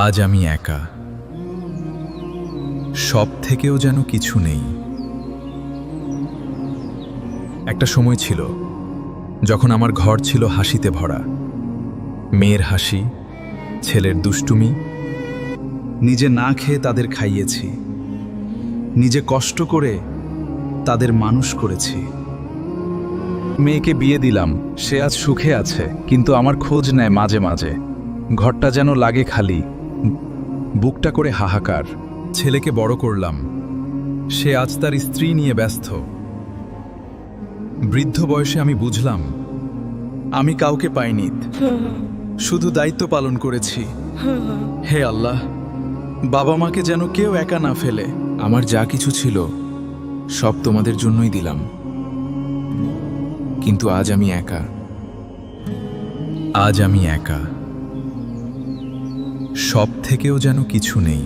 আজ আমি একা, সব থেকেও যেন কিছু নেই। একটা সময় ছিল যখন আমার ঘর ছিল হাসিতে ভরা, মেয়ের হাসি, ছেলের দুষ্টুমি। নিজে না খেয়ে তাদের খাইয়েছি, নিজে কষ্ট করে তাদের মানুষ করেছি। মেয়েকে বিয়ে দিলাম, সে আজ সুখে আছে, কিন্তু আমার খোঁজ নেয় মাঝে মাঝে। ঘরটা যেন লাগে খালি, বুকটা করে হাহাকার। ছেলেকে বড় করলাম, সে আজ তার স্ত্রী নিয়ে ব্যস্ত। বৃদ্ধ বয়সে আমি বুঝলাম আমি কাউকে পাইনি, শুধু দায়িত্ব পালন করেছি। হে আল্লাহ, বাবা মাকে যেন কেউ একা না ফেলে। আমার যা কিছু ছিল সব তোমাদের জন্যই দিলাম, কিন্তু আজ আমি একা। আজ আমি একা, সব থেকেও যেন কিছু নেই।